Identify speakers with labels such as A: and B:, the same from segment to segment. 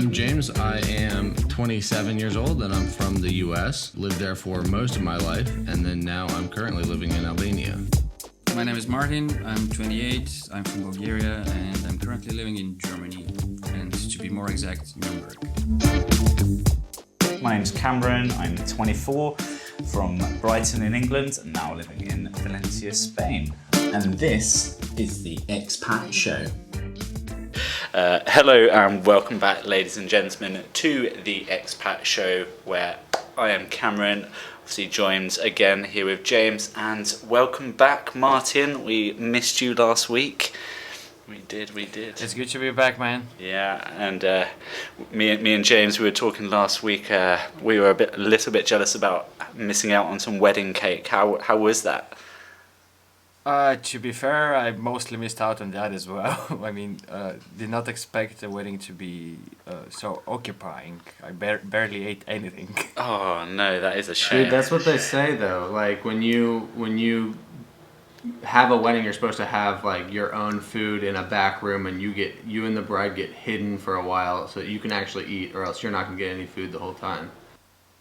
A: I'm James. I am 27 years old and I'm from the US. Lived there for most of my life and then now I'm currently living in Albania.
B: My name is Martin. I'm 28. I'm from Bulgaria and I'm currently living in Germany. And to be more exact, Nuremberg.
C: My name's Cameron. I'm 24 from Brighton in England and now living in Valencia, Spain.
D: And this is the Expat Show.
C: Hello and welcome back, ladies and gentlemen, to the Expat Show, where I am Cameron, obviously joined again here with James, and welcome back, Martin. We missed you last week. We did.
B: It's good to be back, man.
C: Yeah, and me and James, we were talking last week. We were a little bit jealous about missing out on some wedding cake. How was that?
B: To be fair, I mostly missed out on that as well. I mean, did not expect the wedding to be so occupying. I barely ate anything.
C: Oh no, that is a shame.
A: Dude, that's what they say though. Like when you have a wedding, you're supposed to have like your own food in a back room, and you and the bride get hidden for a while so that you can actually eat, or else you're not gonna get any food the whole time.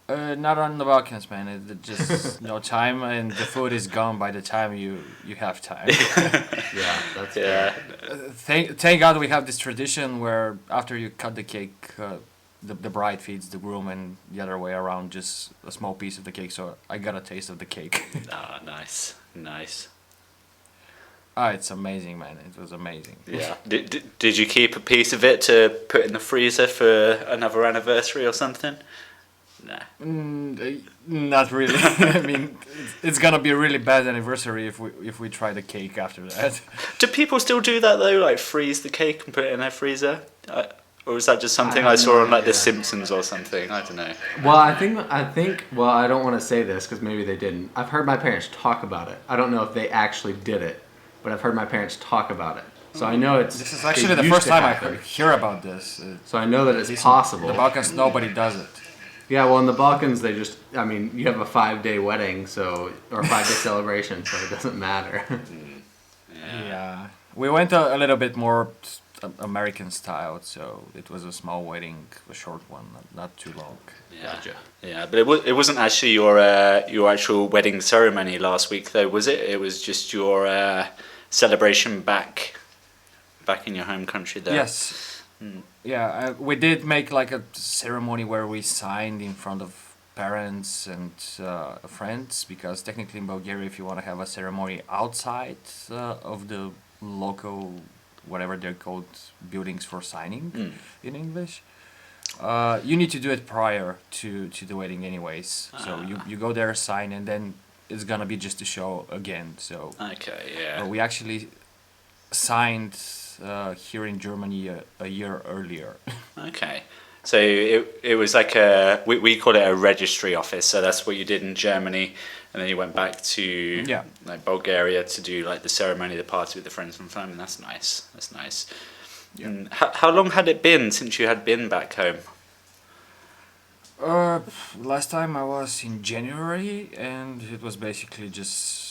B: Not on the Balkans, man. It's just no time, and the food is gone by the time you have time.
A: Yeah, that's
B: Thank God we have this tradition where after you cut the cake, the bride feeds the groom, and the other way around, just a small piece of the cake. So I got a taste of the cake.
C: Ah, nice.
B: It's amazing, man. It was amazing.
C: Yeah. Did you keep a piece of it to put in the freezer for another anniversary or something? No.
B: Not really. I mean, it's gonna be a really bad anniversary if we try the cake after that.
C: Do people still do that though? Like freeze the cake and put it in their freezer? Or is that just something I saw on like The Simpsons or something? I don't know.
A: Well, I think. Well, I don't want to say this because maybe they didn't. I've heard my parents talk about it. I don't know if they actually did it, but I've heard my parents talk about it. So I know it's.
B: This is actually the first time I hear about this.
A: So I know that it's possible.
B: In the Balkans, nobody does it.
A: Yeah, well, in the Balkans, you have a 5-day wedding, or a 5-day celebration, so it doesn't matter.
B: Yeah. We went a little bit more American style, so it was a small wedding, a short one, not too long.
C: Yeah. Gotcha. Yeah, but it wasn't actually your actual wedding ceremony last week, though, was it? It was just your celebration back in your home country there.
B: Yes. Yeah, we did make like a ceremony where we signed in front of parents and friends, because technically in Bulgaria, if you want to have a ceremony outside of the local, whatever they're called, buildings for signing in English, you need to do it prior to the wedding anyways. So you go there, sign, and then it's gonna be just a show again. So
C: okay, yeah.
B: We actually signed here in Germany a year earlier.
C: Okay, so it was like we call it a registry office. So that's what you did in Germany, and then you went back to like Bulgaria to do like the ceremony, the party with the friends and family. That's nice. Yeah. And how long had it been since you had been back home?
B: Last time I was in January, and it was basically just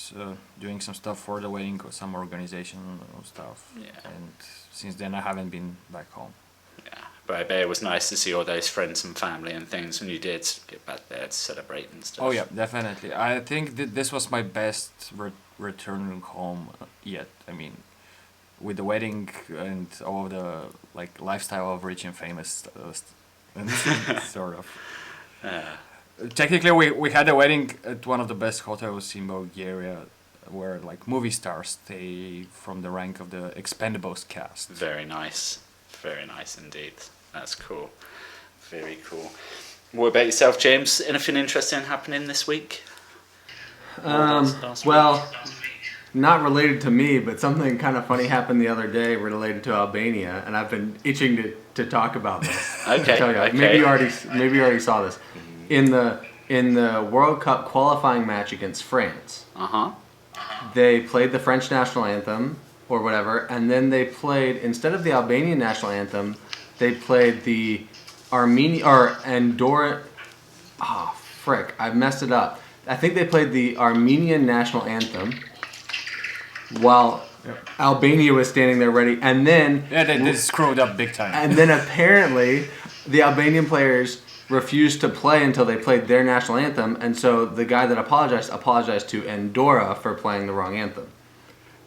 B: doing some stuff for the wedding or some organization stuff.
C: Yeah.
B: And since then I haven't been back home.
C: Yeah, but I bet it was nice to see all those friends and family and things when you did get back there to celebrate and stuff.
B: Oh yeah, definitely. I think this was my best return home yet. I mean, with the wedding and all of the like lifestyle of rich and famous sort of. Technically, we had a wedding at one of the best hotels in Bulgaria, where like movie stars stay from the rank of the Expendables cast.
C: Very nice indeed. That's cool. Very cool. What about yourself, James? Anything interesting happening this week?
A: Well, not related to me, but something kind of funny happened the other day related to Albania, and I've been itching to talk about this.
C: Okay.
A: Maybe you already saw this. In the World Cup qualifying match against France, they played the French national anthem or whatever, and then they played, instead of the Albanian national anthem, they played the Andorra. Oh frick! I messed it up. I think they played the Armenian national anthem while Albania was standing there ready, and then
B: they screwed up big time.
A: And then apparently the Albanian players refused to play until they played their national anthem, and so the guy that apologized to Andorra for playing the wrong anthem.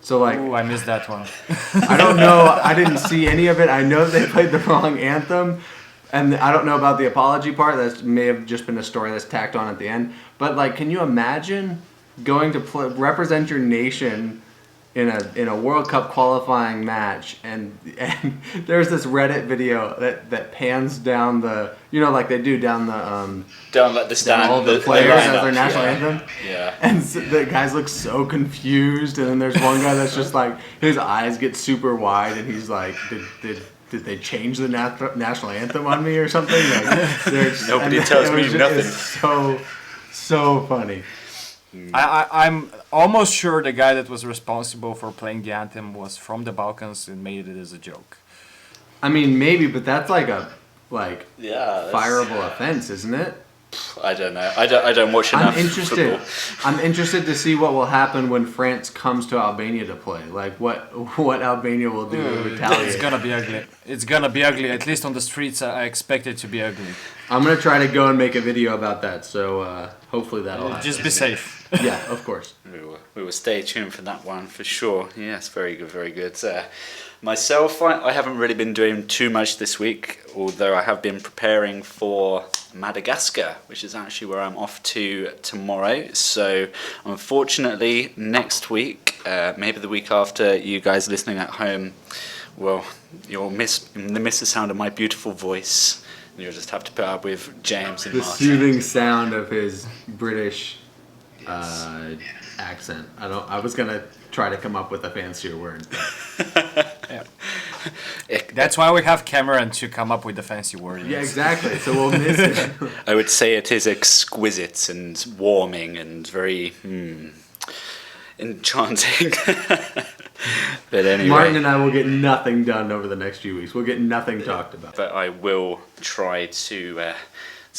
A: So like,
B: ooh, I missed that one.
A: I don't know. I didn't see any of it. I know they played the wrong anthem, and I don't know about the apology part. That may have just been a story that's tacked on at the end. But like, can you imagine going to represent your nation in a World Cup qualifying match, and there's this Reddit video that pans down the, like they do down the
C: down like the stand,
A: all the players as their national
C: yeah.
A: anthem.
C: Yeah.
A: And so the guys look so confused, and then there's one guy that's just like, his eyes get super wide, and he's like, did they change the national anthem on me or something? Like,
C: Nobody tells me nothing.
A: It's so funny.
B: I'm almost sure the guy that was responsible for playing the anthem was from the Balkans and made it as a joke.
A: I mean, maybe, but that's like a
C: Yeah,
A: fireable offense, isn't it?
C: I don't know. I don't watch enough football.
A: I'm interested to see what will happen when France comes to Albania to play. Like what Albania will do to retaliate.
B: It's gonna be ugly. It's gonna be ugly. At least on the streets, I expect it to be ugly.
A: I'm gonna try to go and make a video about that. So hopefully that'll happen.
B: Just be safe.
A: Yeah, of course.
C: We will stay tuned for that one for sure. Yes, very good, very good. Myself, I haven't really been doing too much this week, although I have been preparing for Madagascar, which is actually where I'm off to tomorrow. So unfortunately, next week, maybe the week after, you guys listening at home, well, you'll miss the sound of my beautiful voice. And you'll just have to put up with James and
A: The
C: Martin.
A: soothing sound of his British accent. I was gonna try to come up with a fancier word.
B: Yeah. That's why we have Cameron to come up with the fancy word.
A: Yeah, exactly. So we'll miss it.
C: I would say it is exquisite and warming and very enchanting. But anyway,
A: Martin and I will get nothing done over the next few weeks. We'll get nothing talked about.
C: but I will try to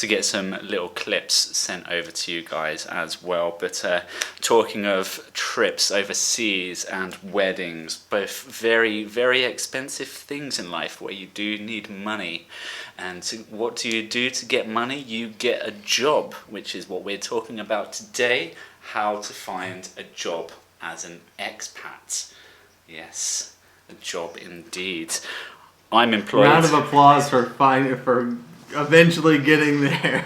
C: get some little clips sent over to you guys as well. But talking of trips overseas and weddings, both very, very expensive things in life where you do need money. And what do you do to get money? You get a job, which is what we're talking about today, how to find a job as an expat. Yes, a job indeed. I'm employed.
A: Round of applause for eventually getting there.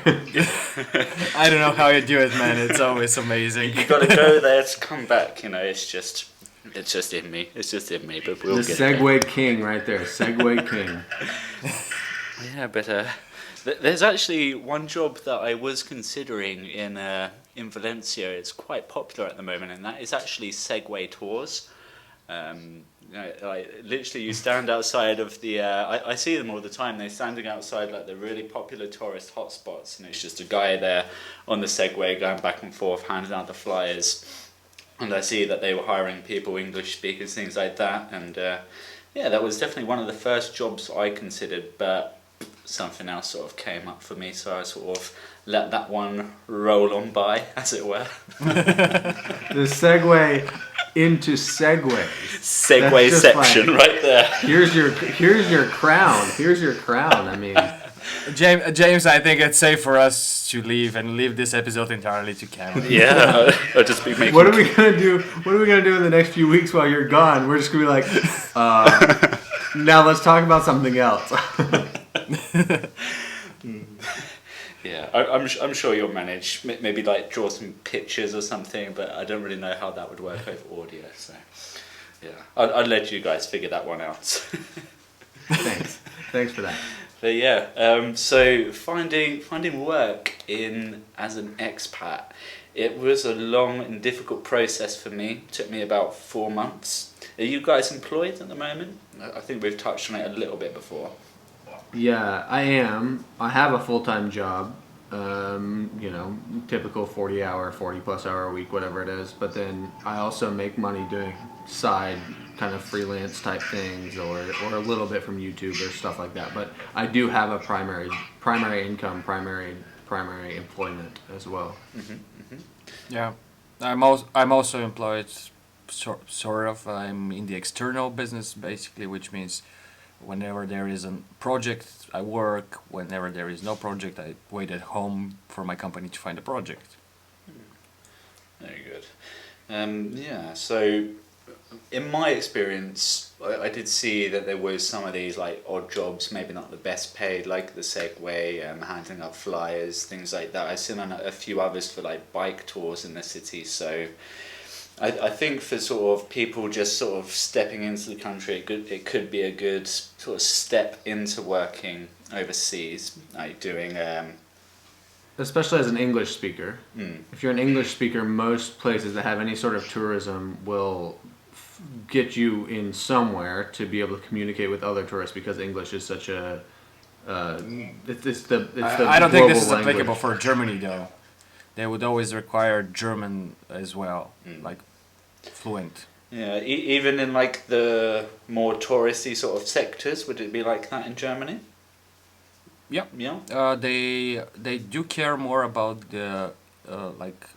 B: I don't know how you do it, man. It's always amazing.
C: You gotta go there to come back. It's just in me. It's just in me. But we'll
A: The
C: get
A: Segway King right there. Segway King.
C: Yeah, but there's actually one job that I was considering in Valencia. It's quite popular at the moment, and that is actually Segway tours. Literally, you stand outside of the. I see them all the time. They're standing outside like the really popular tourist hotspots, and it's just a guy there on the Segway going back and forth, handing out the flyers. And I see that they were hiring people, English speakers, things like that. And that was definitely one of the first jobs I considered, but something else sort of came up for me, so I sort of let that one roll on by, as it were.
A: The segue into segues.
C: Segway section right there.
A: Here's your crown. Here's your crown. I mean,
B: James, I think it's safe for us to leave this episode entirely to Cameron.
C: Yeah, I'll just be making.
A: What are we gonna do? What are we gonna do in the next few weeks while you're gone? We're just gonna be like, now let's talk about something else.
C: Yeah, I'm sure you'll manage. Maybe like draw some pictures or something, but I don't really know how that would work over audio. So, yeah, I'll let you guys figure that one out.
A: Thanks for that.
C: But yeah, so finding work as an expat, it was a long and difficult process for me. It took me about 4 months. Are you guys employed at the moment? I think we've touched on it a little bit before.
A: Yeah, I am. I have a full-time job, typical 40 plus hour a week, whatever it is. But then I also make money doing side kind of freelance type things or a little bit from YouTube or stuff like that. But I do have a primary income, primary employment as well.
C: Mm-hmm, mm-hmm.
B: Yeah, I'm also employed, sort of. I'm in the external business basically, which means Whenever there is a project, I work. Whenever there is no project, I wait at home for my company to find a project.
C: Very good. Yeah, so in my experience, I did see that there was some of these like odd jobs, maybe not the best paid, like the Segway, handing out flyers, things like that. I've seen a few others for like bike tours in the city. So I think for sort of people just sort of stepping into the country, it could be a good sort of step into working overseas, like doing.
A: Especially as an English speaker. If you're an English speaker, most places that have any sort of tourism will get you in somewhere to be able to communicate with other tourists because English is such a it's the
B: I don't think this is
A: global
B: applicable
A: language.
B: for Germany though. They would always require German as well, like fluent.
C: Yeah, even in like the more touristy sort of sectors, would it be like that in Germany?
B: Yeah.
C: Yeah.
B: They do care more about the like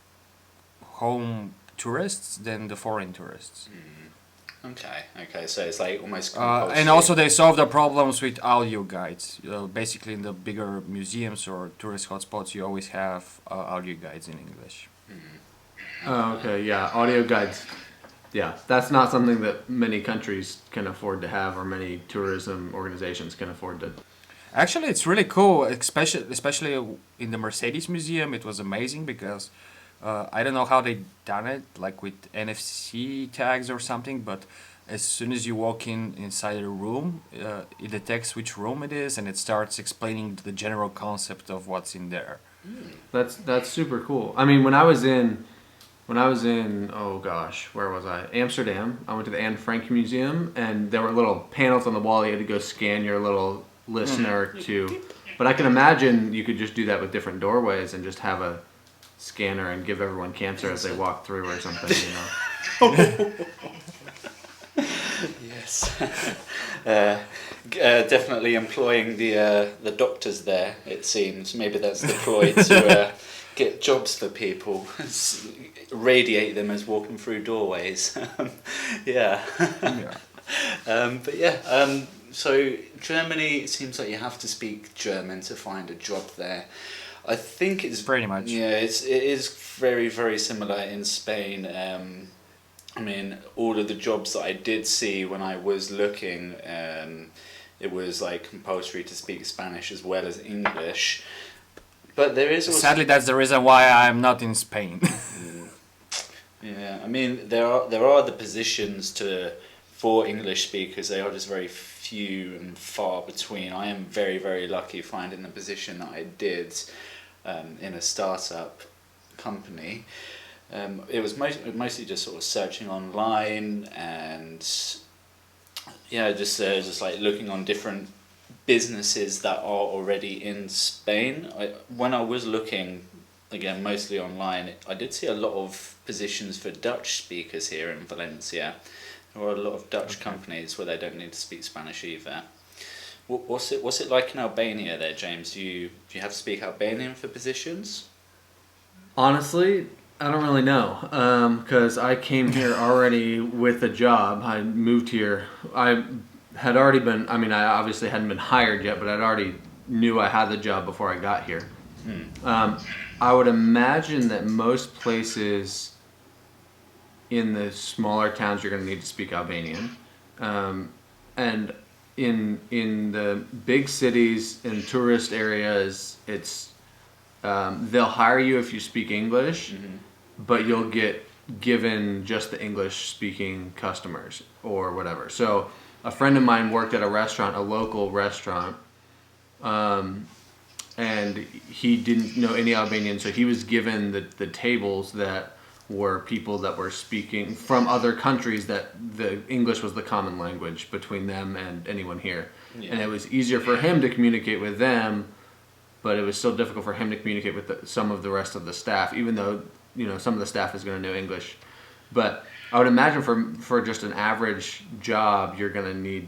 B: home tourists than the foreign tourists.
C: Okay, so it's like almost compulsory.
B: And also they solve the problems with audio guides. Basically, in the bigger museums or tourist hotspots, you always have audio guides in English.
A: Oh, okay, yeah, audio guides. Yeah, that's not something that many countries can afford to have, or many tourism organizations can afford to.
B: Actually, it's really cool, especially in the Mercedes Museum. It was amazing because I don't know how they done it, like with NFC tags or something, but as soon as you walk inside a room, it detects which room it is, and it starts explaining the general concept of what's in there.
A: That's super cool. I mean, when I was in, oh gosh, where was I? Amsterdam. I went to the Anne Frank Museum, and there were little panels on the wall. You had to go scan your little listener to. But I can imagine you could just do that with different doorways and just have a scanner and give everyone cancer as they walk through or something, you know.
C: Yes. Definitely employing the doctors there, it seems. Maybe that's deployed to get jobs for people, radiate them as walking through doorways. Yeah. But yeah, so Germany, it seems like you have to speak German to find a job there. I think it's
B: Pretty much.
C: Yeah, it is very, very similar in Spain. I mean, all of the jobs that I did see when I was looking, it was like compulsory to speak Spanish as well as English. But there is also...
B: Sadly, that's the reason why I'm not in Spain.
C: Yeah, I mean, there are the positions for English speakers. They are just very few and far between. I am very, very lucky finding the position that I did in a startup company. It was mostly just sort of searching online and yeah, just like looking on different businesses that are already in Spain. When I was looking, again, mostly online, I did see a lot of positions for Dutch speakers here in Valencia. There are a lot of Dutch companies where they don't need to speak Spanish either. What's it like in Albania there, James? Do you have to speak Albanian for positions?
A: Honestly, I don't really know, because I came here already with a job. I moved here. I had already been, I mean, I obviously hadn't been hired yet, but I'd already knew I had the job before I got here. I would imagine that most places in the smaller towns you're going to need to speak Albanian. And in the big cities and tourist areas, it's they'll hire you if you speak English, but you'll get given just the English-speaking customers or whatever. So a friend of mine worked at a restaurant, a local restaurant, and he didn't know any Albanian, so he was given the tables that were people that were speaking from other countries that the English was the common language between them and anyone here. Yeah. And it was easier for him to communicate with them, but it was still difficult for him to communicate with some of the rest of the staff, even though, you know, some of the staff is going to know English. But I would imagine for just an average job, you're going to need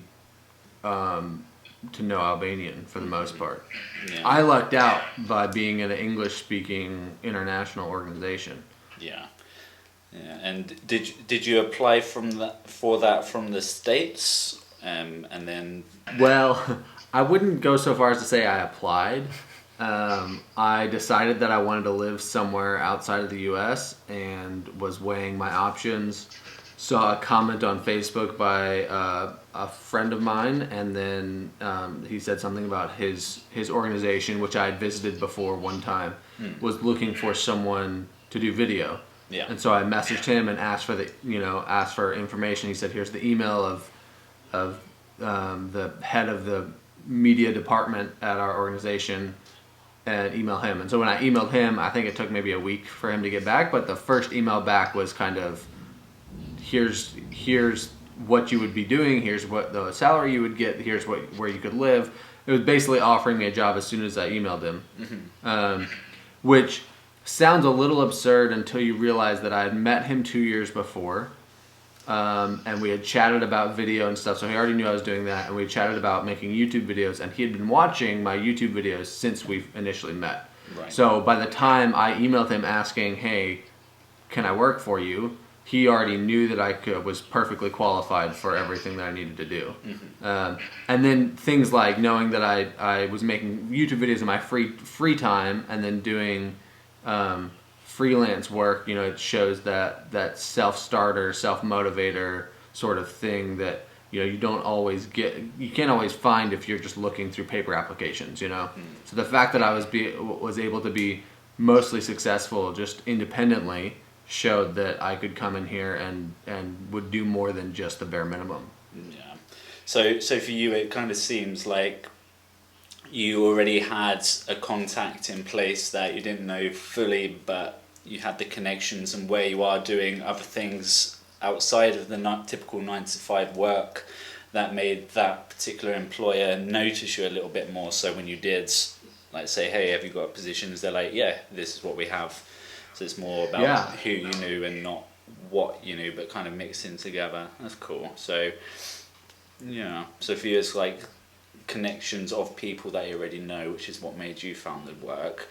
A: to know Albanian for the most part. Yeah. I lucked out by being in an English-speaking international organization.
C: Yeah. Yeah. And did you apply for that from the States, and then
A: Well, I wouldn't go so far as to say I applied. I decided that I wanted to live somewhere outside of the U.S. and was weighing my options. Saw a comment on Facebook by a friend of mine, and then he said something about his organization, which I had visited before one time, was looking for someone to do video.
C: Yeah.
A: And so I messaged him and asked for information. He said, "Here's the email of the head of the media department at our organization," and email him. And so when I emailed him, I think it took maybe a week for him to get back, but the first email back was kind of, here's what you would be doing, here's what the salary you would get, here's where you could live. It was basically offering me a job as soon as I emailed him. Which sounds a little absurd until you realize that I had met him 2 years before. And we had chatted about video and stuff, so he already knew I was doing that, and we chatted about making YouTube videos, and he had been watching my YouTube videos since we initially met.
C: Right.
A: So by the time I emailed him asking, "Hey, can I work for you?" he already knew that I was perfectly qualified for everything that I needed to do. And then things like knowing that I was making YouTube videos in my free time, and then doing freelance work, it shows that self-starter, self-motivator sort of thing that you don't always get, you can't always find if you're just looking through paper applications. So the fact that I was able to be mostly successful just independently showed that I could come in here and would do more than just the bare minimum.
C: Yeah. So for you, it kind of seems like you already had a contact in place that you didn't know fully, but you had the connections, and where you are doing other things outside of the typical 9-to-5 work that made that particular employer notice you a little bit more. So when you did, like, say, "Hey, have you got positions?" they're like, "Yeah, this is what we have." So it's more about who you knew and not what you knew, but kind of mixing together. That's cool. So yeah, so for you, it's like connections of people that you already know, which is what made you found the work.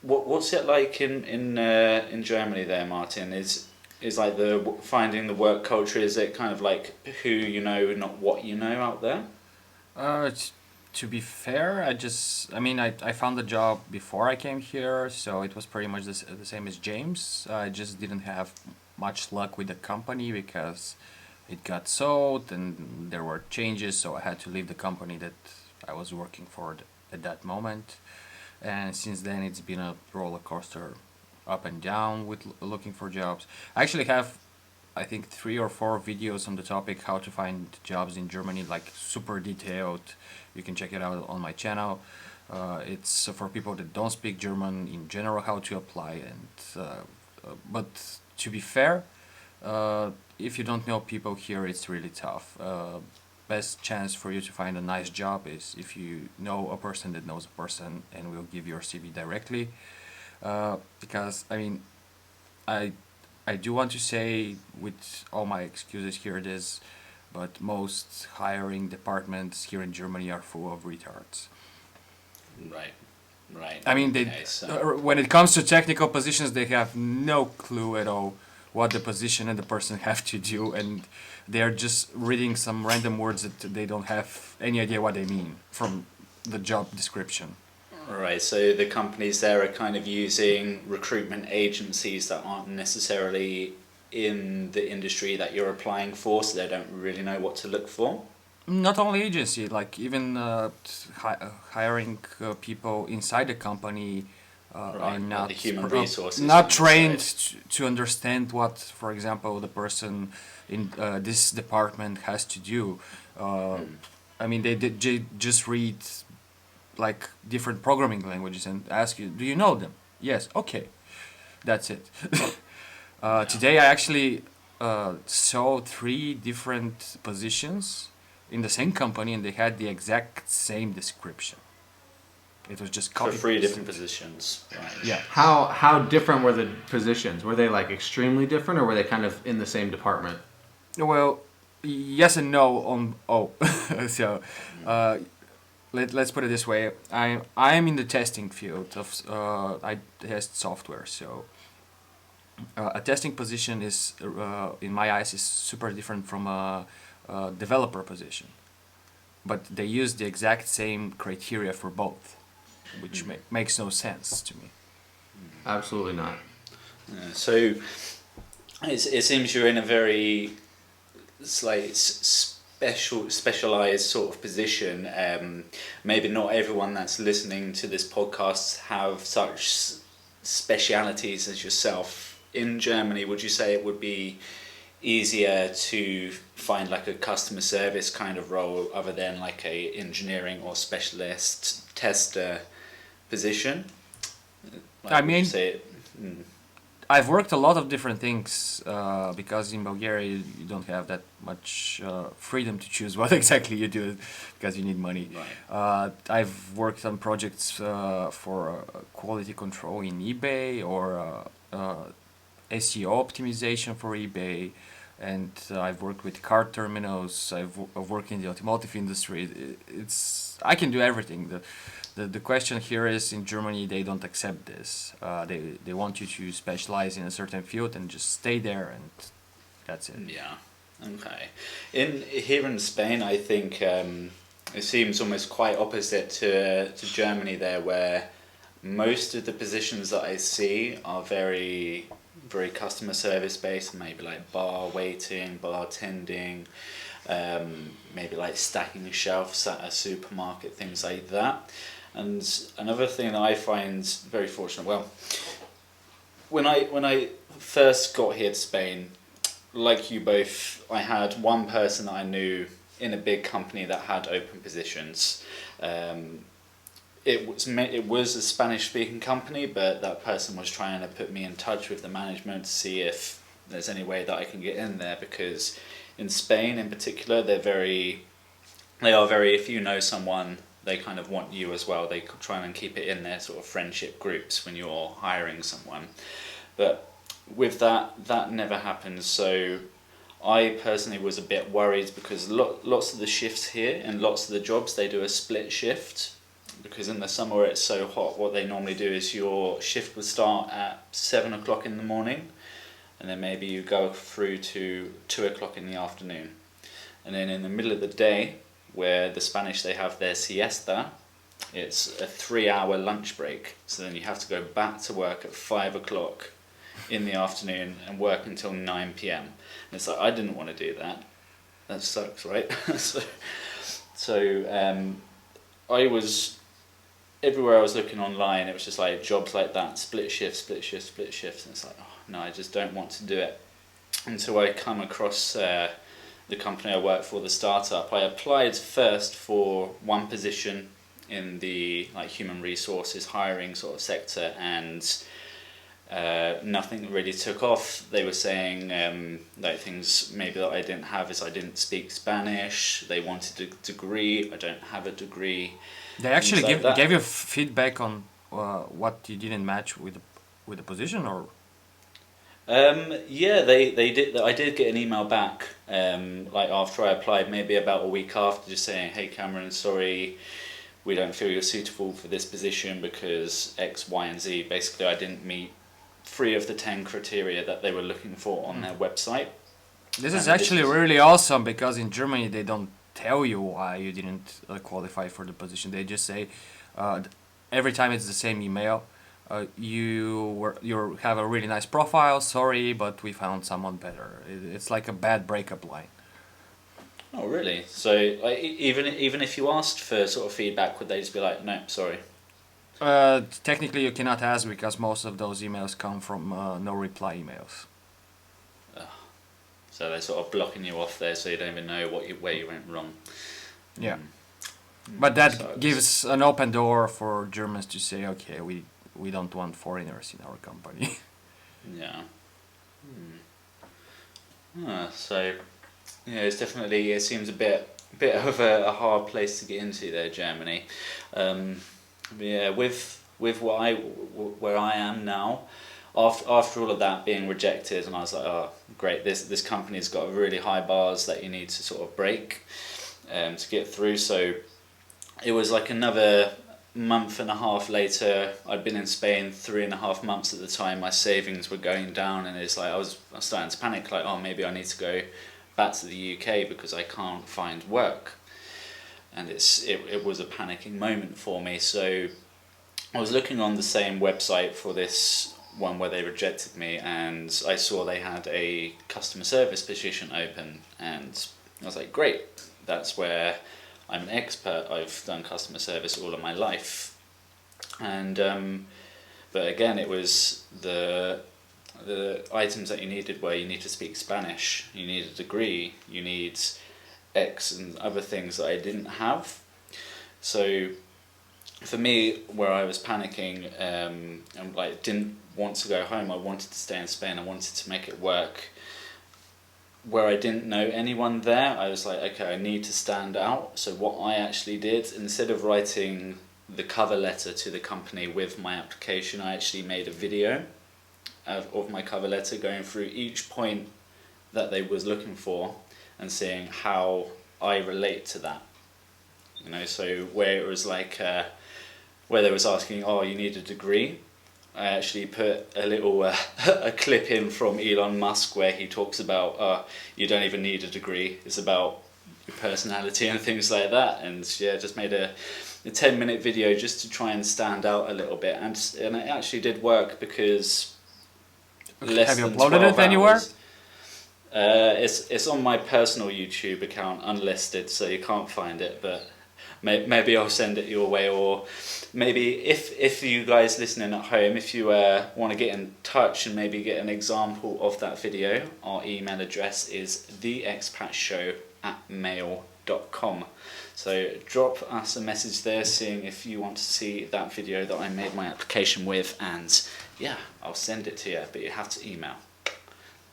C: What's it like in Germany there, Martin? Is like finding the work culture, is it kind of like who you know and not what you know out there?
B: To be fair, I found the job before I came here, so it was pretty much the same as James. I just didn't have much luck with the company because it got sold and there were changes, so I had to leave the company that I was working for at that moment. And since then, it's been a roller coaster, up and down with looking for jobs. I actually have, I think, 3 or 4 videos on the topic how to find jobs in Germany, like super detailed. You can check it out on my channel. It's for people that don't speak German in general, how to apply. But to be fair, if you don't know people here, it's really tough. Best chance for you to find a nice job is if you know a person that knows a person and will give your CV directly. Because I do want to say, with all my excuses here it is, but most hiring departments here in Germany are full of retards.
C: Right.
B: When it comes to technical positions, they have no clue at all what the position and the person have to do, and they're just reading some random words that they don't have any idea what they mean from the job description.
C: Right, so the companies there are kind of using recruitment agencies that aren't necessarily in the industry that you're applying for, so they don't really know what to look for?
B: Not only agency, like even hiring people inside the company are not
C: the human resources
B: not trained to understand what, for example, the person in this department has to do. They just read like different programming languages and ask you, do you know them? Yes, okay, that's it. Today I actually saw 3 different positions in the same company, and they had the exact same description. It was just
C: for 3 different positions. Right.
B: Yeah.
A: How different were the positions? Were they like extremely different, or were they kind of in the same department?
B: Well, yes and no. So let's put it this way. I am in the testing field of I test software. So a testing position is in my eyes is super different from a developer position, but they use the exact same criteria for both, which makes no sense to me.
A: Absolutely not.
C: So it seems you're in a very specialized sort of position. Maybe not everyone that's listening to this podcast have such specialities as yourself. In Germany, would you say it would be easier to find like a customer service kind of role other than like a engineering or specialist tester position?
B: I mean, I've worked a lot of different things because in Bulgaria you don't have that much freedom to choose what exactly you do because you need money.
C: Right.
B: I've worked on projects for quality control in eBay or SEO optimization for eBay, and I've worked with car terminals. I've worked in the automotive industry. I can do everything. The question here is in Germany they don't accept this. They want you to specialize in a certain field and just stay there, and that's it.
C: Yeah. Okay. Here in Spain, I think it seems almost quite opposite to Germany there, where most of the positions that I see are very customer service based, maybe like bar waiting, bartending, maybe like stacking shelves at a supermarket, things like that. And another thing that I find very fortunate, well, when I first got here to Spain, like you both, I had one person that I knew in a big company that had open positions. It was a Spanish-speaking company, but that person was trying to put me in touch with the management to see if there's any way that I can get in there, because in Spain in particular, they are very, if you know someone, they kind of want you as well. They try and keep it in their sort of friendship groups when you're hiring someone. But with that never happened. So I personally was a bit worried because lots of the shifts here and lots of the jobs, they do a split shift. Because in the summer where it's so hot, what they normally do is your shift would start at 7 o'clock in the morning, and then maybe you go through to 2 o'clock in the afternoon. And then in the middle of the day, where the Spanish, they have their siesta, it's a 3-hour lunch break. So then you have to go back to work at 5 o'clock in the afternoon and work until 9 p.m. And it's like, I didn't want to do that. That sucks, right? so I was, everywhere I was looking online, it was just like jobs like that, split shift. And it's like, oh, no, I just don't want to do it. Until I come across the company I work for, the startup. I applied first for one position in the like human resources hiring sort of sector, and nothing really took off. They were saying like things maybe that I didn't have is I didn't speak Spanish. They wanted a degree. I don't have a degree.
B: They actually gave you feedback on what you didn't match with the position, or?
C: Yeah, they did. I did get an email back, like after I applied, maybe about a week after, just saying, "Hey, Cameron, sorry, we don't feel you're suitable for this position because X, Y, and Z." Basically, I didn't meet 3 of the 10 criteria that they were looking for on their website.
B: This is actually really awesome, because in Germany they don't tell you why you didn't qualify for the position. They just say every time it's the same email. You have a really nice profile. Sorry, but we found someone better. It's like a bad breakup line.
C: Oh, really? So like, even if you asked for sort of feedback, would they just be like, "No, sorry"?
B: Technically, you cannot ask because most of those emails come from no reply emails.
C: So they're sort of blocking you off there, so you don't even know where you went wrong.
B: Yeah, but that gives an open door for Germans to say, "Okay, we don't want foreigners in our company."
C: Yeah. So yeah, it's definitely, it seems a bit of a hard place to get into there, Germany. Yeah, with where I am now, after all of that being rejected, and I was like, oh great, this company's got really high bars that you need to sort of break to get through. So it was like another month and a half later. I'd been in Spain 3.5 months at the time. My savings were going down, and it's like I was starting to panic, like, oh, maybe I need to go back to the UK because I can't find work. And it was a panicking moment for me. So I was looking on the same website for this one where they rejected me, and I saw they had a customer service position open, and I was like, great, that's where I'm an expert. I've done customer service all of my life. And but again, it was the items that you needed were you need to speak Spanish, you need a degree, you need X and other things that I didn't have. So for me, where I was panicking and like didn't want to go home, I wanted to stay in Spain, I wanted to make it work. Where I didn't know anyone there, I was like, okay, I need to stand out. So what I actually did, instead of writing the cover letter to the company with my application, I actually made a video of my cover letter going through each point that they was looking for and seeing how I relate to that. You know, so where it was like, where they was asking, oh, you need a degree, I actually put a little a clip in from Elon Musk where he talks about you don't even need a degree, it's about your personality and things like that. And yeah, just made a 10-minute video just to try and stand out a little bit, and it actually did work because
B: have you uploaded it anywhere?
C: It's on my personal YouTube account, unlisted, so you can't find it, but maybe I'll send it your way, or maybe if you guys listening at home, if you want to get in touch and maybe get an example of that video, our email address is theexpatshow@mail.com. So drop us a message there seeing if you want to see that video that I made my application with, and yeah, I'll send it to you, but you have to email.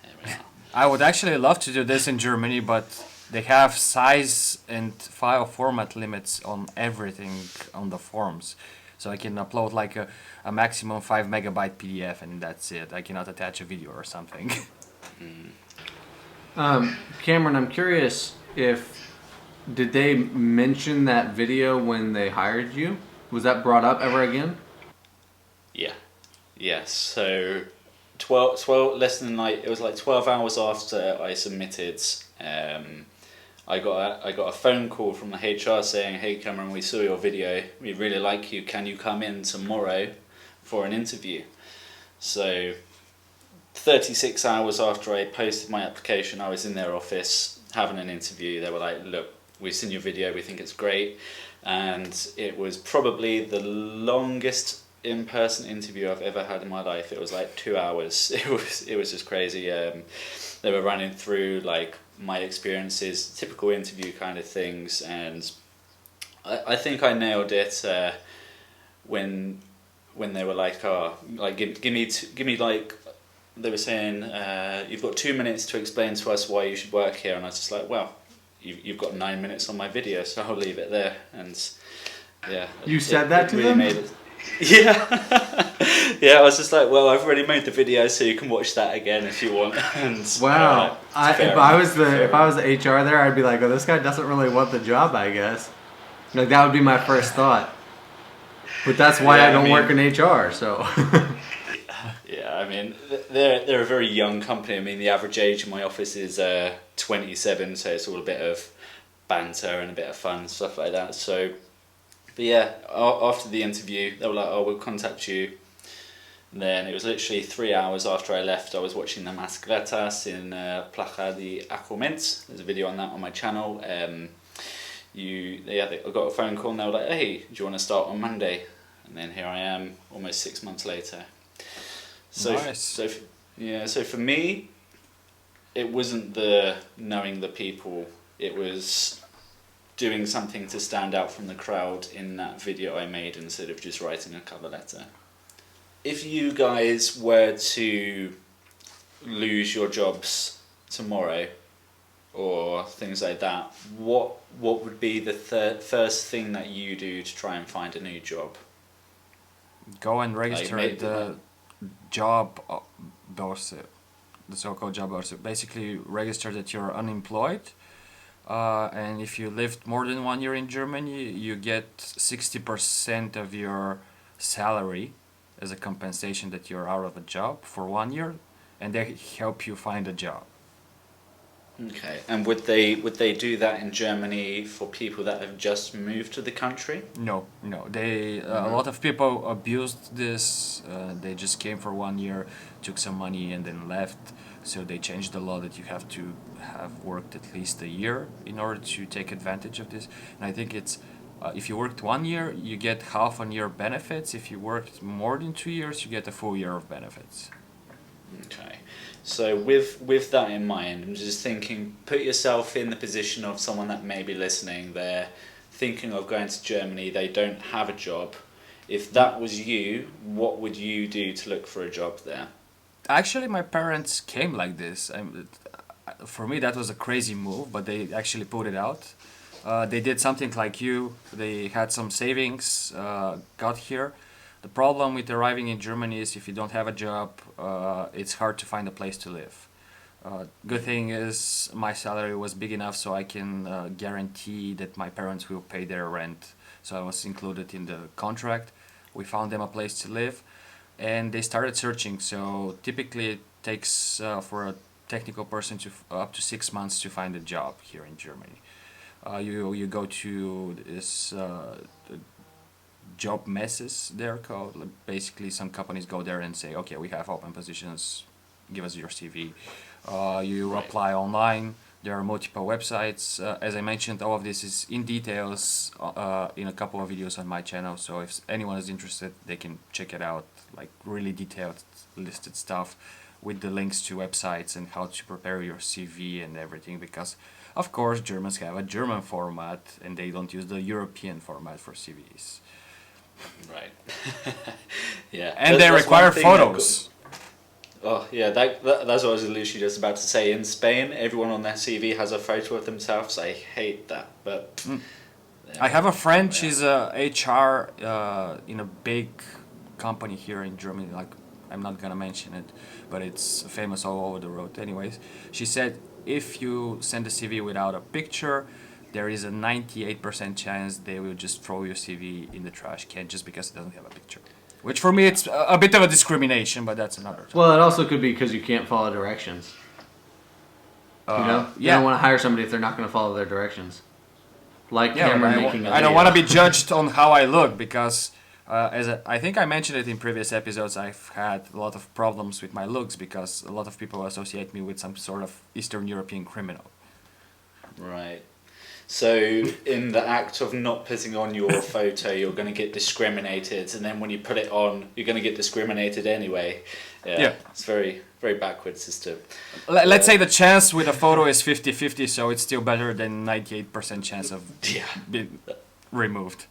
C: There we are.
B: I would actually love to do this in Germany, but they have size and file format limits on everything on the forms. So I can upload like a maximum 5 megabyte PDF and that's it. I cannot attach a video or something.
A: Cameron, I'm curious did they mention that video when they hired you? Was that brought up ever again?
C: Yeah. Yes. So 12 it was like 12 hours after I submitted, I got a phone call from the HR saying, hey Cameron, we saw your video, we really like you, can you come in tomorrow for an interview? So 36 hours after I posted my application, I was in their office having an interview. They were like, look, we've seen your video, we think it's great. And it was probably the longest in-person interview I've ever had in my life. It was like 2 hours. It was just crazy. They were running through like my experiences, typical interview kind of things, and I think I nailed it when they were like, oh, like give me like, they were saying, you've got 2 minutes to explain to us why you should work here, and I was just like, well, you've got 9 minutes on my video, so I'll leave it there. And yeah,
A: you said that to them?
C: Yeah. Yeah, I was just like, well, I've already made the video, so you can watch that again if you want. And
A: wow. If I was the HR there, I'd be like, oh, this guy doesn't really want the job, I guess. Like that would be my first thought. But that's why I don't work in HR, so.
C: Yeah, I mean, they're a very young company. I mean, the average age in my office is 27, so it's all a bit of banter and a bit of fun, stuff like that. So, but yeah, after the interview, they were like, oh, we'll contact you. And then it was literally 3 hours after I left, I was watching the Mascletas in Plaza de Acoments. There's a video on that on my channel. I got a phone call and they were like, hey, do you want to start on Monday? And then here I am, almost 6 months later. So,
B: nice.
C: So for me, it wasn't the knowing the people, it was doing something to stand out from the crowd in that video I made instead of just writing a cover letter. If you guys were to lose your jobs tomorrow or things like that, what would be the first thing that you do to try and find a new job?
B: Go and register at the job doorstep, the so-called job doorstep. Basically register that you're unemployed, and if you lived more than 1 year in Germany, you get 60% of your salary as a compensation that you're out of a job for 1 year, and they help you find a job.
C: Okay, and would they do that in Germany for people that have just moved to the country?
B: No. They a lot of people abused this. They just came for 1 year, took some money, and then left. So they changed the law that you have to have worked at least a year in order to take advantage of this. And I think it's if you worked 1 year, you get half a year benefits. If you worked more than 2 years, you get a full year of benefits.
C: Okay, so with that in mind, I'm just thinking, put yourself in the position of someone that may be listening. They're thinking of going to Germany. They don't have a job. If that was you, what would you do to look for a job there?
B: Actually, my parents came like this. For me, that was a crazy move, but they actually put it out. They did something like you. They had some savings, got here. The problem with arriving in Germany is if you don't have a job, it's hard to find a place to live. Good thing is my salary was big enough so I can guarantee that my parents will pay their rent. So I was included in the contract. We found them a place to live and they started searching. So typically it takes for a technical person up to 6 months to find a job here in Germany. You go to this job messes, they're called. Basically, some companies go there and say, okay, we have open positions, give us your CV. You apply online. There are multiple websites. As I mentioned, all of this is in details in a couple of videos on my channel. So if anyone is interested, they can check it out, like really detailed listed stuff with the links to websites and how to prepare your CV and everything, because of course Germans have a German format and they don't use the European format for CVs.
C: Right. Yeah.
B: And they require photos.
C: Oh yeah, that's what I was literally just about to say. In Spain, everyone on their CV has a photo of themselves. I hate that, but
B: I have a friend. She's a HR in a big company here in Germany. Like, I'm not gonna mention it, but it's famous all over the road. Anyways, she said if you send a CV without a picture, there is a 98% chance they will just throw your CV in the trash can just because it doesn't have a picture. Which for me, it's a bit of a discrimination, but that's another topic.
A: Well, it also could be because you can't follow directions. You know? You don't want to hire somebody if they're not going to follow their directions. Like Cameron making a video.
B: I don't want to be judged on how I look because, I think I mentioned it in previous episodes, I've had a lot of problems with my looks because a lot of people associate me with some sort of Eastern European criminal.
C: Right. So in the act of not putting on your photo, you're going to get discriminated, and then when you put it on, you're going to get discriminated anyway. Yeah. It's very, very backward system.
B: Let's say the chance with a photo is 50-50, so it's still better than 98% chance of being removed.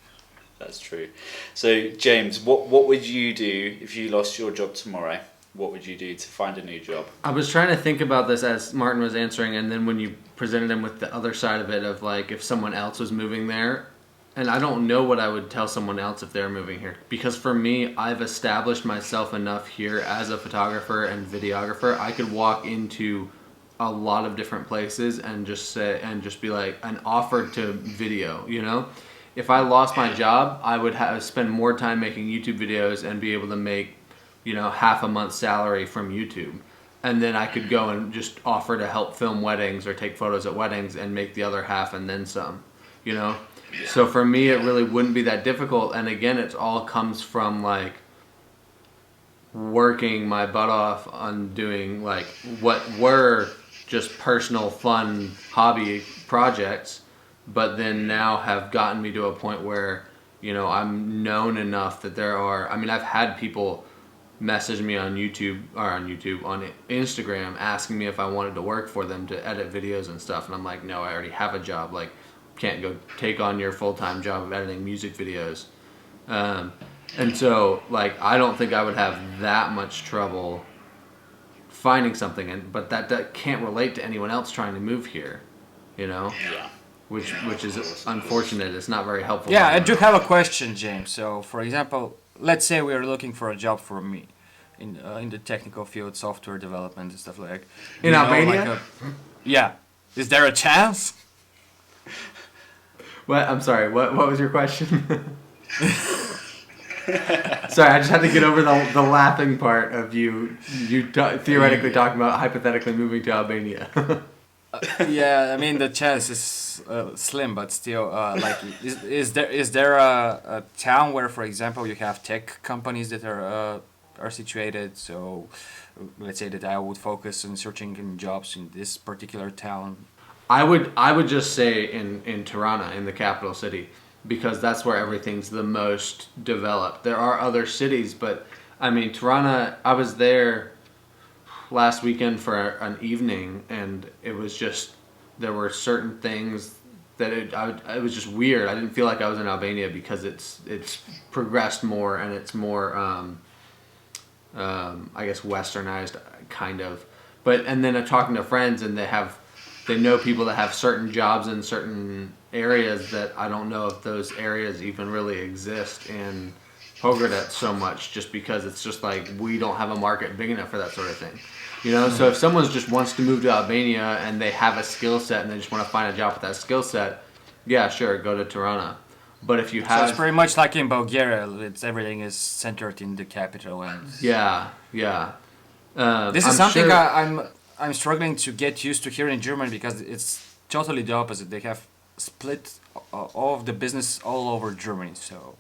C: That's true. So James, what would you do if you lost your job tomorrow? What would you do to find a new job?
A: I was trying to think about this as Martin was answering, and then when you presented him with the other side of it of like if someone else was moving there, and I don't know what I would tell someone else if they're moving here, because for me, I've established myself enough here as a photographer and videographer. I could walk into a lot of different places and just be like an offer to video, you know? If I lost my job, I would spend more time making YouTube videos and be able to make, you know, half a month's salary from YouTube. And then I could go and just offer to help film weddings or take photos at weddings and make the other half and then some, you know? Yeah. So for me, it really wouldn't be that difficult. And again, it all comes from like working my butt off on doing like what were just personal fun hobby projects, but then now have gotten me to a point where, you know, I'm known enough that I've had people message me on Instagram asking me if I wanted to work for them to edit videos and stuff, and I'm like, no, I already have a job, like can't go take on your full-time job of editing music videos. And so like I don't think I would have that much trouble finding something, but that can't relate to anyone else trying to move here, you know? Which is unfortunate. It's not very helpful.
B: Yeah, I do have a question, James. So, for example, let's say we are looking for a job for me in the technical field, software development and stuff like that.
A: In Albania?
B: Yeah. Is there a chance?
A: What? I'm sorry. What was your question? Sorry, I just had to get over the laughing part of you theoretically talking about hypothetically moving to Albania.
B: Yeah, I mean the chance is slim, but still, like, is there a town where, for example, you have tech companies that are situated? So, let's say that I would focus on searching in jobs in this particular town.
A: I would just say in Tirana, in the capital city, because that's where everything's the most developed. There are other cities, but I mean Tirana. I was there last weekend for an evening, and it was just there were certain things that it was just weird. I didn't feel like I was in Albania because it's progressed more and it's more I guess westernized kind of. But and then I'm talking to friends and they know people that have certain jobs in certain areas that I don't know if those areas even really exist in Pogodet so much, just because it's just like we don't have a market big enough for that sort of thing. You know, so if someone just wants to move to Albania and they have a skill set and they just want to find a job with that skill set, yeah, sure, go to Tirana. But if you have,
B: So it's pretty much like in Bulgaria. It's everything is centered in the capital, and
A: yeah.
B: this is
A: I'm
B: something
A: sure-
B: I'm struggling to get used to here in Germany, because it's totally the opposite. They have split all of the business all over Germany. So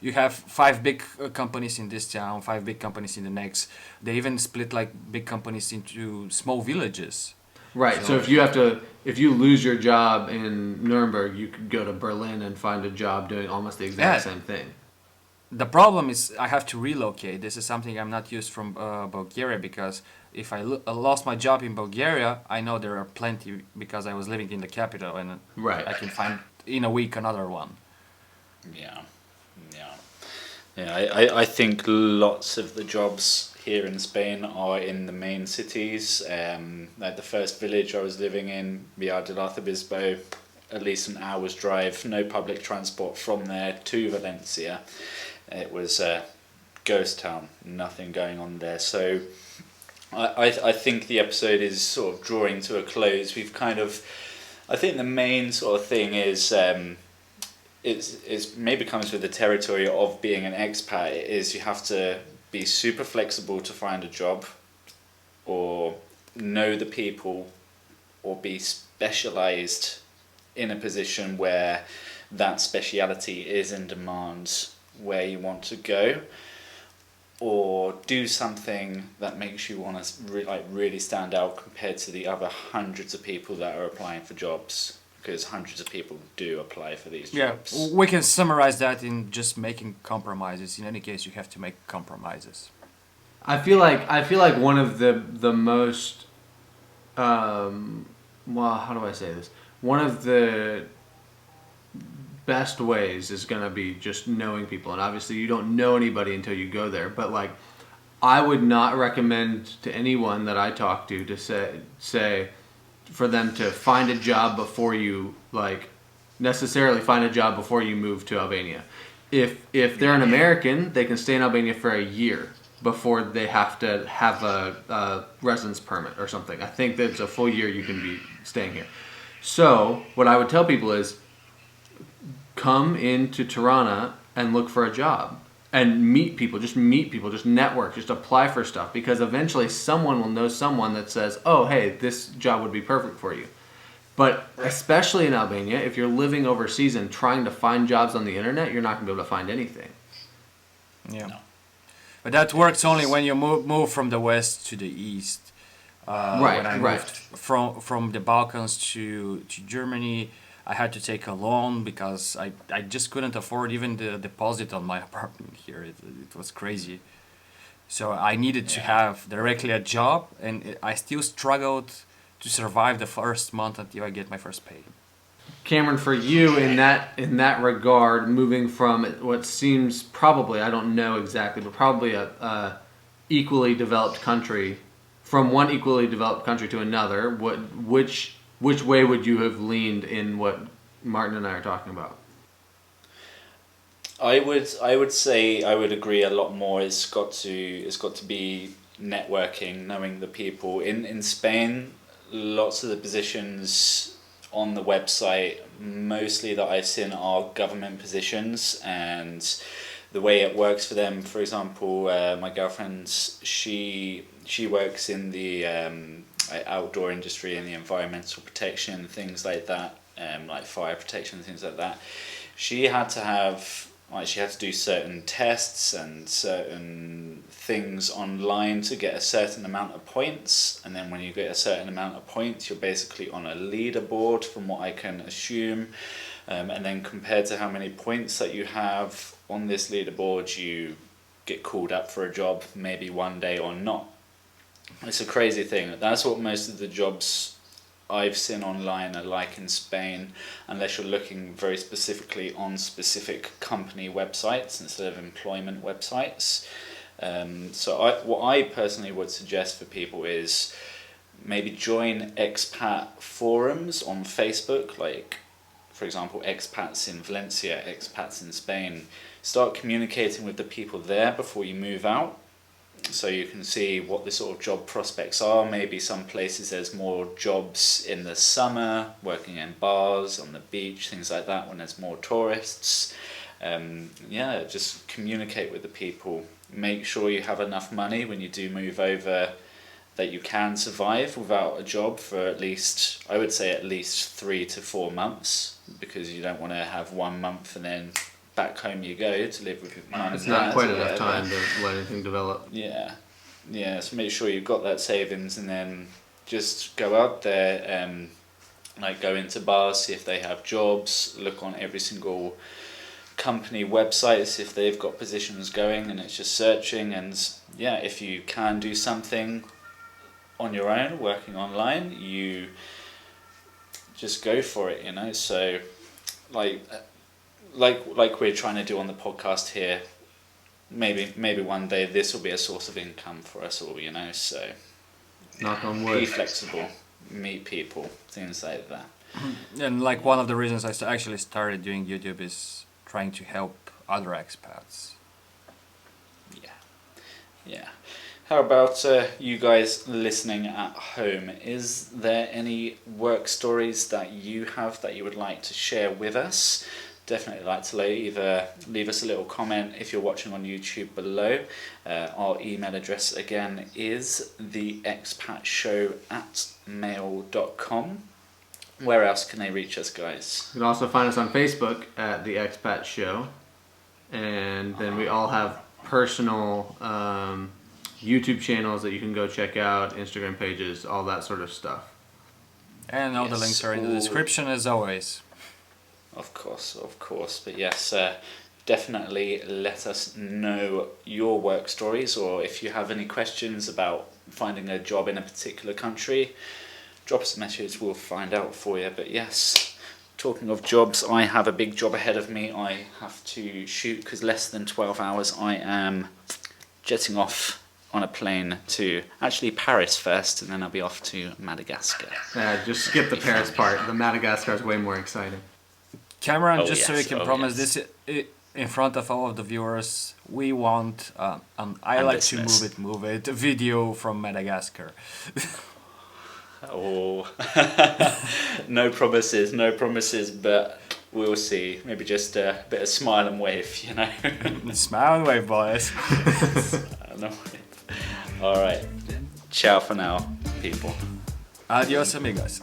B: you have 5 big companies in this town, 5 big companies in the next. They even split like big companies into small villages.
A: Right. So if you lose your job in Nuremberg, you could go to Berlin and find a job doing almost the exact same thing.
B: The problem is I have to relocate. This is something I'm not used from Bulgaria, because if I lost my job in Bulgaria, I know there are plenty, because I was living in the capital, and
A: Right.
B: I can find in a week another one.
C: Yeah. I think lots of the jobs here in Spain are in the main cities. Like the first village I was living in, Villar del Arcebispo, at least an hour's drive, no public transport from there to Valencia. It was a ghost town, nothing going on there. So I think the episode is sort of drawing to a close. We've kind of, I think the main sort of thing is, it's maybe comes with the territory of being an expat, is you have to be super flexible to find a job, or know the people, or be specialised in a position where that speciality is in demand where you want to go, or do something that makes you want to really stand out compared to the other hundreds of people that are applying for jobs, because hundreds of people do apply for these jobs.
B: Yeah, we can summarize that in just making compromises. In any case, you have to make compromises.
A: I feel like one of the most well, how do I say this? One of the best ways is going to be just knowing people, and obviously you don't know anybody until you go there, but like I would not recommend to anyone that I talk to say for them to find a job before you necessarily find a job before you move to Albania. If they're an American, they can stay in Albania for a year before they have to have a residence permit or something. I think that it's a full year you can be staying here. So what I would tell people is come into Tirana and look for a job. And meet people, just network, just apply for stuff, because eventually someone will know someone that says, oh, hey, this job would be perfect for you. But especially in Albania, if you're living overseas and trying to find jobs on the internet, you're not going to be able to find anything.
B: Yeah. No. But that works only when you move from the west to the east. When I moved from the Balkans to Germany, I had to take a loan because I just couldn't afford even the deposit on my apartment here. It was crazy. So I needed to have directly a job, and I still struggled to survive the first month until I get my first pay.
A: Cameron, for you in that regard, moving from what seems probably, I don't know exactly, but probably a equally developed country, from one equally developed country to another, which way would you have leaned in what Martin and I are talking about?
C: I would say I would agree a lot more. It's got to be networking, knowing the people. In Spain, lots of the positions on the website, mostly that I've seen, are government positions, and the way it works for them. For example, my girlfriend, she works in the like outdoor industry and the environmental protection, things like that, like fire protection, things like that. She had to do certain tests and certain things online to get a certain amount of points, and then when you get a certain amount of points, you're basically on a leaderboard, from what I can assume, and then compared to how many points that you have on this leaderboard, you get called up for a job maybe one day or not. It's a crazy thing. That's what most of the jobs I've seen online are like in Spain, unless you're looking very specifically on specific company websites instead of employment websites. So what I personally would suggest for people is maybe join expat forums on Facebook, like for example expats in Valencia, expats in Spain. Start communicating with the people there before you move out, so you can see what the sort of job prospects are. Maybe some places there's more jobs in the summer, working in bars, on the beach, things like that, when there's more tourists. Just communicate with the people. Make sure you have enough money when you do move over that you can survive without a job for at least 3 to 4 months, because you don't want to have 1 month and then back home you go to live with your mum.
A: It's not quite enough time to let anything develop.
C: Yeah, so make sure you've got that savings, and then just go out there, like go into bars, see if they have jobs, look on every single company websites if they've got positions going, and it's just searching. And if you can do something on your own working online, you just go for it, so like we're trying to do on the podcast here, maybe one day this will be a source of income for us all, so
A: knock on wood.
C: Be flexible, meet people, things like that.
B: And like one of the reasons I actually started doing YouTube is trying to help other expats.
C: Yeah. How about you guys listening at home? Is there any work stories that you have that you would like to share with us? Definitely like to either leave us a little comment if you're watching on YouTube below. Our email address again is theexpatshow@mail.com. Where else can they reach us, guys?
A: You can also find us on Facebook at The Expat Show. And then we all have personal YouTube channels that you can go check out, Instagram pages, all that sort of stuff.
B: And all the links are in the description as always.
C: Of course. But yes, definitely let us know your work stories, or if you have any questions about finding a job in a particular country, drop us a message, we'll find out for you. But yes, talking of jobs, I have a big job ahead of me. I have to shoot, because less than 12 hours I am jetting off on a plane to actually Paris first, and then I'll be off to Madagascar.
A: Just skip the Paris part. The Madagascar is way more exciting.
B: Cameron, so we can promise this in front of all of the viewers, we want I like to move it video from Madagascar.
C: No promises, but we'll see. Maybe just a bit of smile and wave,
B: Smile and wave, boys.
C: Alright, ciao for now, people.
B: Adios, amigos.